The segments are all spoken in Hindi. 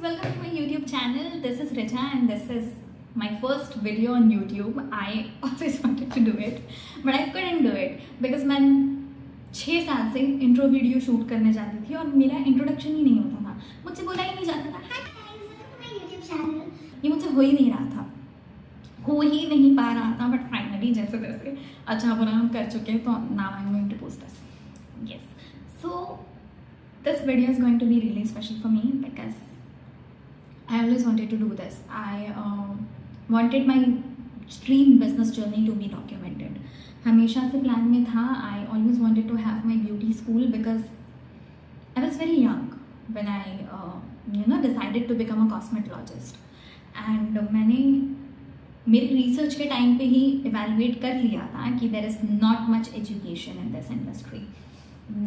Welcome to my YouTube channel. This is Richa and this is my first video on YouTube. I always wanted to do it but I couldn't do it because मैं 6 साल से इंट्रो वीडियो शूट करने जाती थी और मेरा इंट्रोडक्शन ही नहीं होता था, मुझसे बोला ही नहीं जाता था hi guys welcome to my YouTube channel. ये मुझसे हो ही नहीं रहा था, हो ही नहीं पा रहा था, बट फाइनली जैसे जैसे अच्छा बुरा हम कर चुके हैं तो now I am going to post this. Yes, so this video is going to be really special for me because I always wanted to do this. I wanted my dream business journey to be documented. हमेशा से प्लान में था. I always wanted to have my beauty school because I was very young when I decided to become a cosmetologist. And मैंने मेरे रिसर्च के टाइम पे ही evaluate कर लिया था कि there is not much education in this industry.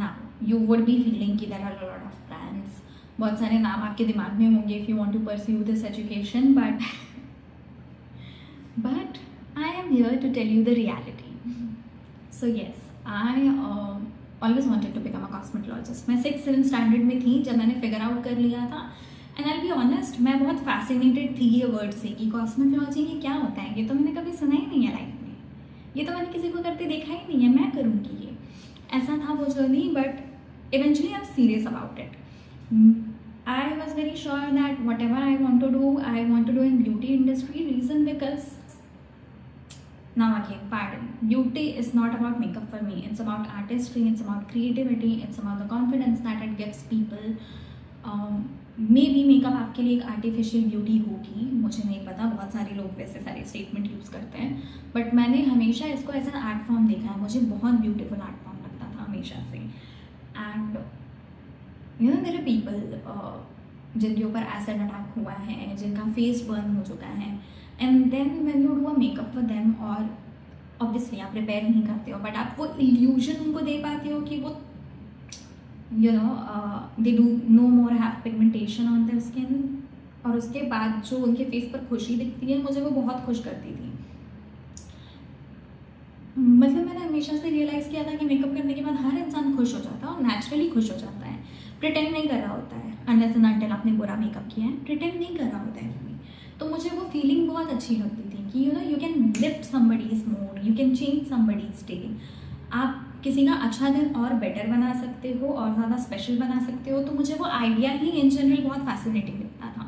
Now you would be feeling कि there are a lot of plans, बहुत सारे नाम आपके दिमाग में होंगे if you want to pursue this education, but I am here to tell you the reality. So yes, I always wanted to become a cosmetologist. मैं 6th-7th standard में थी जब मैंने figure out कर लिया था. And I'll be honest, मैं बहुत fascinated थी ये word से कि cosmetology ये क्या होता है, ये तो मैंने कभी सुना ही नहीं है लाइफ में, ये तो मैंने किसी को करते देखा ही नहीं है, मैं करूँगी ये, ऐसा था वो journey. But eventually I am serious about it. I was very sure that whatever I want to do in beauty industry. Reason because now again, pardon, beauty is not about makeup for me. It's about artistry, it's about creativity, it's about the confidence that it gives people. Maybe makeup आपके लिए एक आर्टिफिशियल ब्यूटी होगी, मुझे नहीं पता, बहुत सारे लोग वैसे सारे स्टेटमेंट यूज़ करते हैं, बट मैंने हमेशा इसको एज एन आर्ट फॉर्म देखा है. मुझे बहुत ब्यूटीफुल आर्ट फॉर्म लगता था हमेशा से. एंड देयर आर पीपल जिनके ऊपर एसिड अटैक हुआ है, जिनका फेस बर्न हो चुका है, and then when you do a makeup for them, और ऑब्वियसली आप प्रिपेयर नहीं करते हो बट आप वो इल्यूजन उनको दे पाते हो कि वो they do no more have pigmentation on their skin, और उसके बाद जो उनके फेस पर खुशी दिखती है, मुझे वो बहुत खुश करती थी. मतलब मैंने हमेशा से रियलाइज़ किया था कि मेकअप करने के बाद हर इंसान खुश हो जाता है और नेचुरली खुश हो जाता है. प्रिटेंड नहीं कर रहा होता है, अनलेस एंड अनटिल आपने बुरा मेकअप किया है, प्रिटेंड नहीं कर रहा होता है कोई. तो मुझे वो फीलिंग बहुत अच्छी लगती थी कि you can lift somebody's mood, you can change somebody's day. आप किसी का अच्छा दिन और बेटर बना सकते हो और ज़्यादा स्पेशल बना सकते हो. तो मुझे वो आइडिया ही इन जनरल बहुत फैसिनेटिंग लगता था.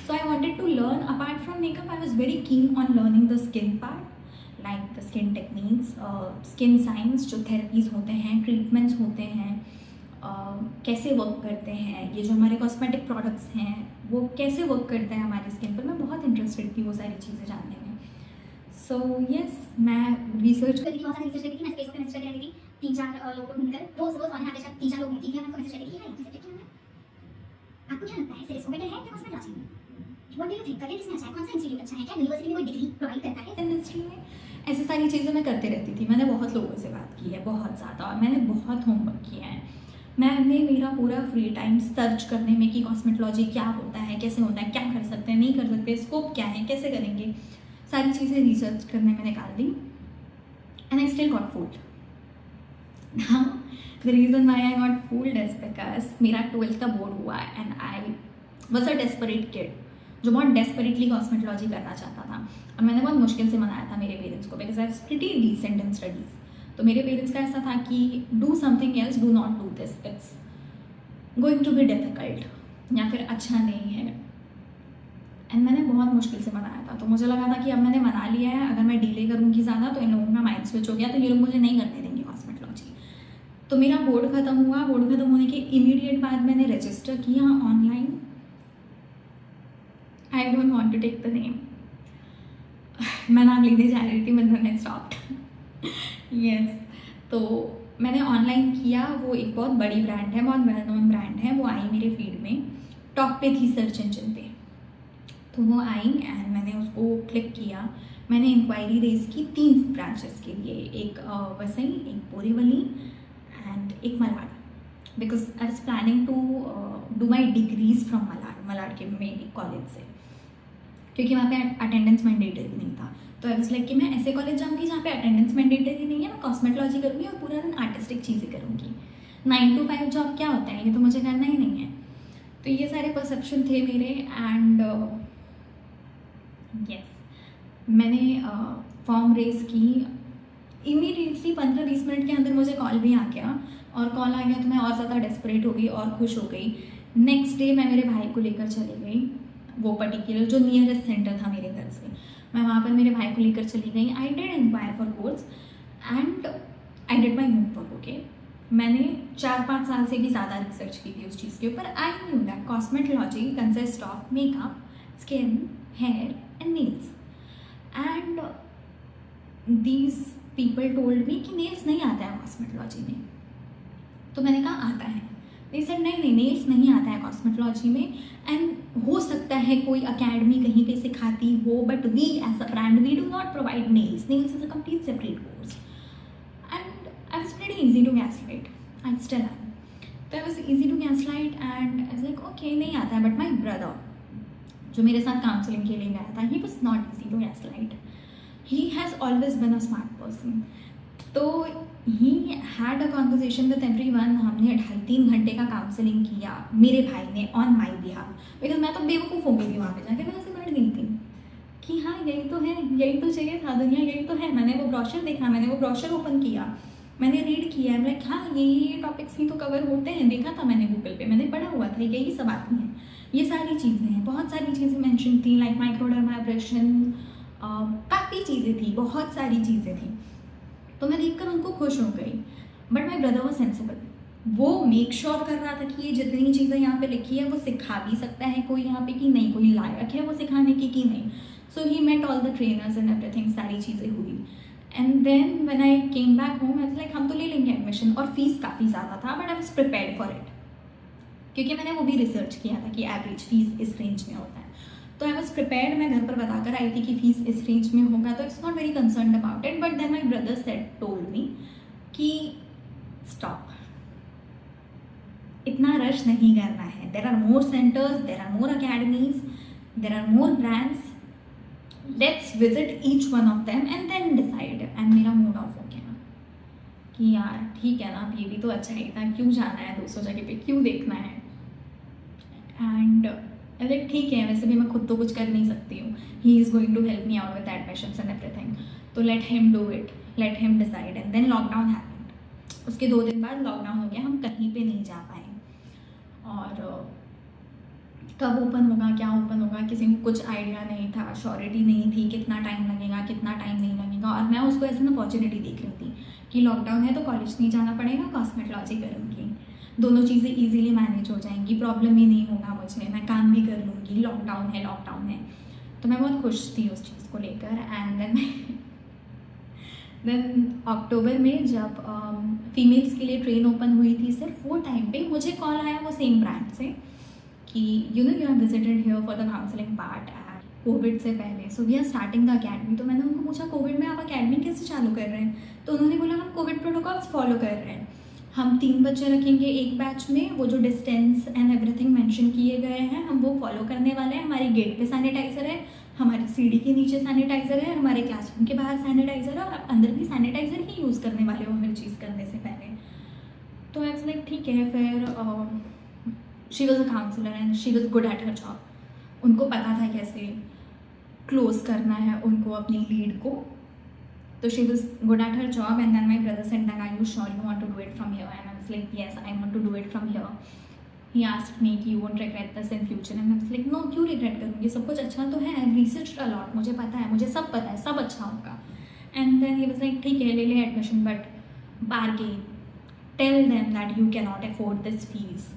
So I wanted to learn apart from makeup. I was very keen on learning the skin part, like the skin techniques, skin science, जो थेरेपीज़ होते हैं, ट्रीटमेंट्स होते हैं, कैसे वर्क करते हैं, ये जो हमारे कॉस्मेटिक प्रोडक्ट्स हैं वो कैसे वर्क करते हैं हमारी स्किन पर. मैं बहुत इंटरेस्टेड थी वो सारी चीज़ें जानने में. सो यस, मैं रिसर्च कभी बहुत सारी रिसर्च करती थी. मैं फेसबुक पे मैसेज करती थी 3-4 लोगों को ढूंढकर, रोज रोज ऑन हैंड 3-4 लोग मिलती है, मैं उनको मैसेज करती थी, हाय किससे क्या है, आपको क्या लगता है सिर्फ बेटर है या कॉस्मेटोलॉजी में, what do you think, career किसमें अच्छा है, कौन सा इंस्टीट्यूट अच्छा है, क्या यूनिवर्सिटी में कोई डिग्री प्रोवाइड करता है इंडस्ट्री में. ऐसी सारी चीज़ें मैं करती रहती थी. मैंने बहुत लोगों से बात की है, बहुत ज़्यादा, और मैंने बहुत होमवर्क किया है. मैंने मेरा पूरा फ्री टाइम सर्च करने में कि कॉस्मेटोलॉजी क्या होता है, कैसे होता है, क्या कर सकते हैं, नहीं कर सकते, स्कोप क्या है, कैसे करेंगे, सारी चीज़ें रिसर्च करने में निकाल दी. And I still got fooled. Now the reason why I got fooled is because मेरा 12th का बोर्ड हुआ and I was a desperate kid जो बहुत डेस्परेटली कॉस्मेटोलॉजी करना चाहता था. और मैंने बहुत मुश्किल से मनाया था मेरे पेरेंट्स को because I was pretty decent in studies. तो मेरे पेरेंट्स का ऐसा था कि do something else, do not do this, it's going to be difficult, या फिर अच्छा नहीं है. एंड मैंने बहुत मुश्किल से मनाया था. तो मुझे लगा था कि अब मैंने मना लिया है, अगर मैं डिले करूँगी ज़्यादा तो इन लोगों का माइंड स्विच हो गया, तो ये लोग मुझे नहीं करने देंगे कॉस्मेटोलॉजी. तो मेरा बोर्ड ख़त्म हुआ. बोर्ड ख़त्म होने के इमीडिएट बाद मैंने रजिस्टर किया online. I don't want to take the name, मैं नाम लेने जा रही थी, मैंने स्टॉप्ड. यस, तो मैंने ऑनलाइन किया. वो एक बहुत बड़ी ब्रांड है, बहुत वेल नोन ब्रांड है. वो आई मेरे फीड में, टॉप पे थी सर्च इंजन पे. तो वो आई एंड मैंने उसको क्लिक किया. मैंने इंक्वायरी रेज की 3 ब्रांचेस के लिए, एक वसई, एक बोरीवली एंड एक Malad, because I was planning to do my degrees from Malad के मेरे कॉलेज से, क्योंकि वहाँ पे अटेंडेंस मैंडेटरी नहीं था. तो आई वाज लाइक कि मैं ऐसे कॉलेज जाऊँगी जहाँ पे अटेंडेंस मैंडेटरी नहीं है, मैं कॉस्मेटोलॉजी करूँगी और पूरा दिन आर्टिस्टिक चीज़ें करूँगी. 9 to 5 जॉब क्या होता है, ये तो मुझे करना ही नहीं है. तो ये सारे परसेप्शन थे मेरे एंड यस मैंने फॉर्म रेज की। इमीडिएटली 15-20 मिनट के अंदर मुझे कॉल भी आ गया, और कॉल आ गया तो मैं और ज़्यादा डेस्परेट हो गई और खुश हो गई। नेक्स्ट डे मैं मेरे भाई को लेकर चली गई, वो पर्टिकुलर जो नियरेस्ट सेंटर था मेरे घर से, मैं वहाँ पर मेरे भाई को लेकर चली गई। I did inquire for course and I did my homework. Okay, मैंने 4-5 साल से भी ज़्यादा रिसर्च की थी उस चीज़ के ऊपर। I knew that cosmetology consist of makeup, skin, hair and nails, and these people told me कि नेल्स नहीं आता है कॉस्मेटोलॉजी में। तो मैंने कहा आता है। दे सेड नहीं, नेल्स नहीं आता है कॉस्मेटोलॉजी में, एंड हो सकता है कोई अकेडमी कहीं पे सिखाती हो, but we as a brand we do not provide nails is a complete separate course. And I was pretty easy to gaslight, I still am. तो I was easy to gaslight and I was like okay नहीं आता है। बट माई ब्रदर जो मेरे साथ काउंसलिंग के लिए गया था, he was not easy to gaslight, he has always been a smart person. तो he had a conversation with everyone. हमने 2.5-3 घंटे का काउंसलिंग किया मेरे भाई ने ऑन माई बिहाफ, बिकॉज मैं तो बेवकूफ़ हो गई थी वहाँ पे जाके। मैं ऐसे बैठ गई थी कि हाँ यही तो है, यही तो चाहिए था, दुनिया यही तो है। मैंने वो ब्रोशर देखा, मैंने वो ब्रोशर ओपन किया, मैंने रीड किया, लाइक हाँ ये टॉपिक्स ही तो कवर होते हैं, देखा था मैंने गूगल पे, मैंने पढ़ा हुआ था, यही सब आती हैं, ये सारी चीज़ें हैं। बहुत सारी चीज़ें मेंशन थी, लाइक माइक्रोडर्माब्रेशन, काफ़ी चीज़ें थी, बहुत सारी चीज़ें थी। तो मैं देखकर उनको खुश हो गई। But my brother was sensible, वो मेक श्योर कर रहा था कि ये जितनी चीज़ें यहाँ पे लिखी है वो सिखा भी सकता है कोई यहाँ पे कि नहीं, कोई लायक है वो सिखाने की कि नहीं। So he met all the trainers and everything, सारी चीज़ें हुई। And then when I came back home I like हम तो ले लेंगे एडमिशन, और फीस काफ़ी ज़्यादा था, but I was prepared for it, क्योंकि मैंने वो भी रिसर्च किया था कि एवरेज फीस इस रेंज में होता है। तो आई वॉज प्रिपेयर्ड, मैं घर पर बताकर आई थी कि फीस इस रेंज में होगा, तो it's not very concern about it. But then my brother said told me कि स्टॉप, इतना रश नहीं करना है, there are more centres, there are more academies, there are more brands, let's visit each one of them and then decide. And मेरा मूड ऑफ हो गया कि यार ठीक है ना, अब ये भी तो अच्छा ही था, क्यों जाना है 200 जगह पे, क्यों देखना है। एंड अरे ठीक है, वैसे भी मैं खुद तो कुछ कर नहीं सकती हूँ, he is going to help me out with admissions and everything, तो let him do it, let him decide. And then lockdown happened. उसके 2 दिन बाद लॉकडाउन हो गया, हम कहीं पे नहीं जा पाए। और कब ओपन होगा, क्या ओपन होगा, किसी को कुछ आइडिया नहीं था, श्योरिटी नहीं थी, कितना टाइम लगेगा, कितना टाइम नहीं लगेगा। और मैं उसको ऐसे ना अपॉर्चुनिटी देख रही थी कि लॉकडाउन है तो कॉलेज नहीं जाना पड़ेगा, कॉस्मेटोलॉजी करूँगी, दोनों चीज़ें इजीली मैनेज हो जाएंगी, प्रॉब्लम ही नहीं होगा मुझे, मैं काम भी कर लूँगी, लॉकडाउन है। तो मैं बहुत खुश थी उस चीज़ को लेकर। एंड देन अक्टूबर में जब फीमेल्स के लिए ट्रेन ओपन हुई थी सिर्फ, वो टाइम पे मुझे कॉल आया वो सेम ब्रांड से कि you know you have visited here for the counselling part and covid से पहले, so we are starting the academy. तो मैंने उनको पूछा कोविड में आप अकेडमी कैसे चालू कर रहे हैं? तो उन्होंने बोला हम कोविड प्रोटोकॉल्स फॉलो कर रहे हैं, हम 3 बच्चे रखेंगे एक बैच में, वो जो डिस्टेंस एंड एवरीथिंग मेंशन किए गए हैं हम वो फॉलो करने वाले हैं, हमारी गेट पे सैनिटाइज़र है, हमारी सीढ़ी के नीचे सैनिटाइज़र है, हमारे क्लासरूम के बाहर सैनिटाइज़र है, और आप अंदर भी सैनिटाइज़र ही यूज़ करने वाले हो हर चीज़ करने से पहले। तो आई वाज लाइक ठीक है। फिर she was a counsellor and she was good at her job, उनको पता था कैसे क्लोज करना है उनको अपनी लीड को, तो she was good at her job. And then my brother said that are you sure you want to do it from here? And I was like yes, I want to do it from here. He asked me कि you won't regret this in future, and I was like no, क्यों regret करूँगी, सब कुछ अच्छा तो है, I researched a lot, मुझे पता है, मुझे सब पता है, सब अच्छा होगा। And then he was like ठीक है ले ले admission, but bargain, tell them that you cannot afford this fees,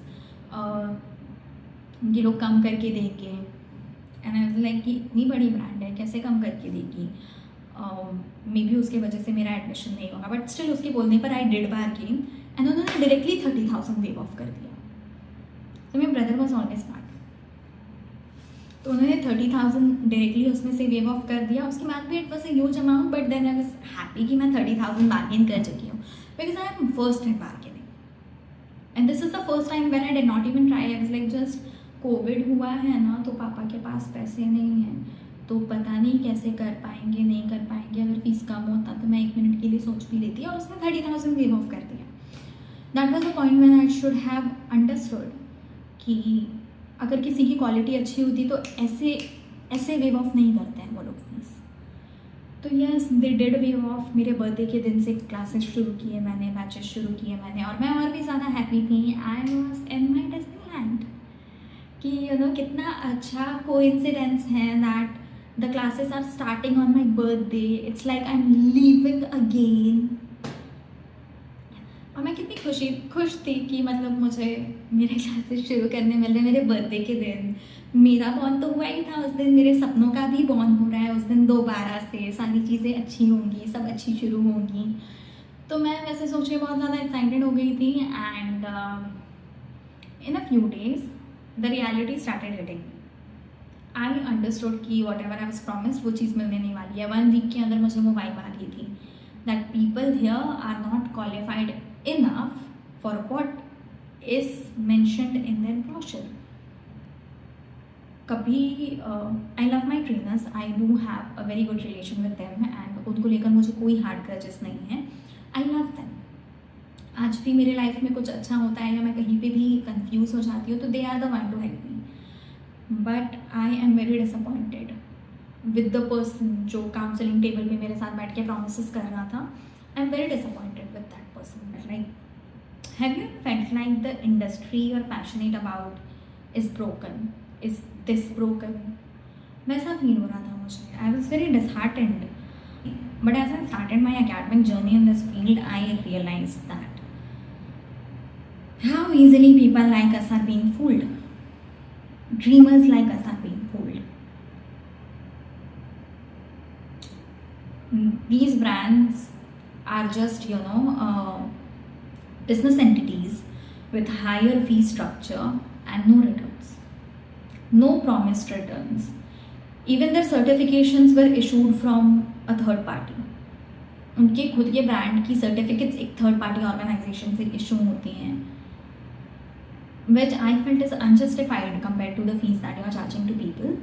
ये लोग कम करके देंगे। And I was like कि इतनी बड़ी ब्रांड है कैसे कम करके देगी, मे बी उसके वजह से मेरा एडमिशन नहीं होगा, बट स्टिल उसके बोलने पर आई डिड बार्गेन एंड उन्होंने डायरेक्टली 30,000 वेव ऑफ कर दिया। तो मेरे ब्रदर वॉज ऑलवेज स्मार्ट, तो उन्होंने 30,000 डायरेक्टली उसमें से वेव ऑफ कर दिया। उसके बाद भी it was a huge amount, but then I was happy कि मैं 30,000 बार्गेन कर चुकी हूँ, because I am first at bargaining and this is the first time when I did not even try. I was like just Covid हुआ है ना, तो पापा के पास पैसे नहीं हैं, तो पता नहीं कैसे कर पाएंगे, नहीं कर पाएंगे, अगर फीस कम होता तो मैं 1 मिनट के लिए सोच भी लेती, और उसने 30,000 वेव ऑफ कर दिया। That was the point when I should have understood कि अगर किसी की क्वालिटी अच्छी होती तो ऐसे ऐसे वेव ऑफ नहीं करते हैं वो लोग फीस। तो yes, they did wave of. मेरे बर्थडे के दिन से क्लासेस शुरू किए मैंने, बैचेस शुरू किए मैंने, और मैं और भी ज़्यादा हैप्पी थी। I was in my Disneyland कि कितना अच्छा कोइंसिडेंस है that the classes are starting on my birthday. It's like I am living again. और मैं कितनी खुश थी कि मतलब मुझे मेरे क्लासेस शुरू करने मिल रहे मेरे बर्थडे के दिन। मेरा बॉर्न तो हुआ ही था उस दिन, मेरे सपनों का भी बॉर्न हो रहा है उस दिन दोबारा से। सारी चीज़ें अच्छी होंगी, सब अच्छी शुरू होंगी। तो मैं वैसे सोच के बहुत ज़्यादा एक्साइटेड हो गई थी। And in a few days the reality started hitting me. I understood कि whatever I was promised वो चीज़ मिलने नहीं वाली है। 1 वीक के अंदर मुझे वो वाइब आ गई थी that people here are not qualified enough for what is mentioned in their brochure. कभी I love my trainers, I do have a very good relation with them and उनको लेकर मुझे कोई हार्ड ग्रजेस नहीं है। I love them. आज भी मेरे लाइफ में कुछ अच्छा होता है या मैं कहीं पे भी कंफ्यूज हो जाती हूँ तो they are the one to help me. But I am very disappointed with the person जो काउंसलिंग टेबल पे मेरे साथ बैठ के प्रोमिस कर रहा था। I am very disappointed with that person. Like, have you felt like the industry you're passionate about is broken? Is this broken? वैसा फील हो रहा था मुझे। I was very disheartened. But as I started my academic journey in this field, I realized that how easily people like us are being fooled. Dreamers like us are being fooled. These brands are just business entities with higher fee structure and no returns, no promised returns. Even their certifications were issued from a third party. उनके खुद के ब्रांड की सर्टिफिकेट्स एक थर्ड पार्टी ऑर्गेनाइजेशन से इशू होती हैं, which I felt is unjustified compared to the fees that you are charging to people.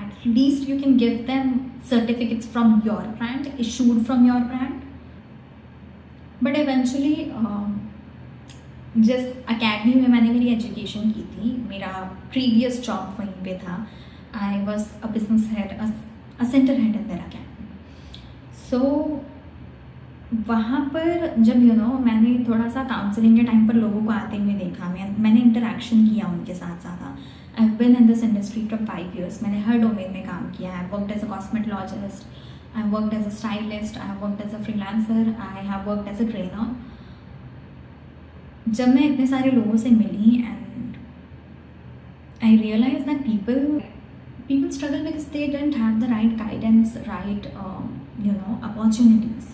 At least you can give them certificates from your brand, issued from your brand. But eventually जिस अकेडमी में मैंने मेरी एजुकेशन की थी, मेरा प्रीवियस जॉब वहीं पे था। I was a business head, a centre head in their academy. So वहाँ पर जब मैंने थोड़ा सा काउंसलिंग के टाइम पर लोगों को आते हुए देखा, मैंने इंटरेक्शन किया उनके साथ ज़्यादा। I have been in this industry from 5 years। मैंने हर डोमेन में काम किया है। I worked as a cosmetologist, I worked as a stylist, I worked as a freelancer, I have worked as a trainer. जब मैं इतने सारे लोगों से मिली and I realized that people struggle because they didn't have the right guidance, right opportunities,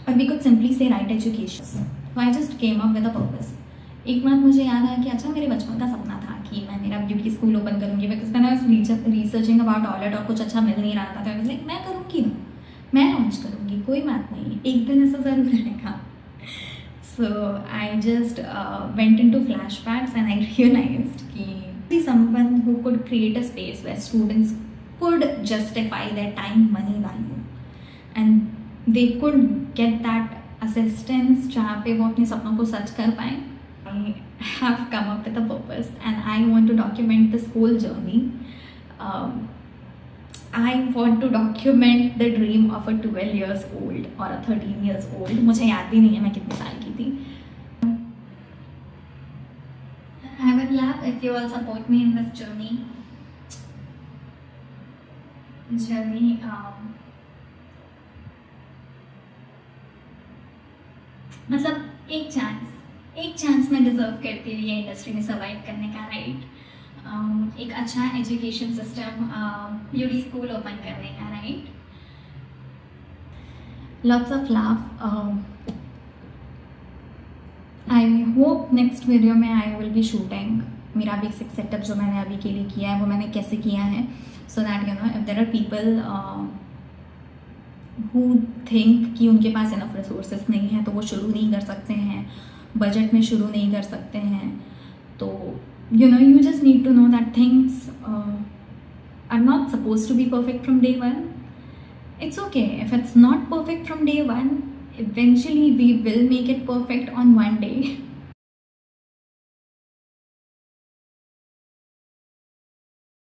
or we could simply say right education. So I just came up with a purpose. एक बार मुझे याद आया कि अच्छा, मेरे बचपन का सपना था कि मैं मेरा ब्यूटी स्कूल ओपन करूँगी। बिकॉज मैंने रिसर्चिंग अबाउट ऑल और कुछ अच्छा मिल नहीं रहा था, तो मैं करूँगी ना, मैं लॉन्च करूँगी, कोई बात नहीं, एक दिन ऐसा ज़रूर रहेगा। So I just went into flashbacks and I realised कि someone who could create a space where students could justify their time money value and they could get that assistance जहाँ पे वो अपने सपनों को सच कर पाएँ। I have come up with a purpose and I want to document this whole journey. I want to document the dream of a 12 years old or a 13 years old. मुझे याद भी नहीं है मैं कितने साल की थी। I would love if you all support me in this journey. मतलब एक चांस मैं डिज़र्व करती हूँ ये इंडस्ट्री में सर्वाइव करने का, राइट। एक अच्छा education system, beauty school open करने का, right. Lots of love. I hope next video में आई विल बी शूटिंग मेरा बेसिक सेटअप जो मैंने अभी के लिए किया है वो मैंने कैसे किया है, so that if there are people who think कि उनके पास इनफ रिसोर्सेज नहीं है तो वो शुरू नहीं कर सकते हैं, बजट में शुरू नहीं कर सकते हैं, तो you just need to know that things are not supposed to be perfect from day one. It's okay if it's not perfect from day one, eventually we will make it perfect on one day.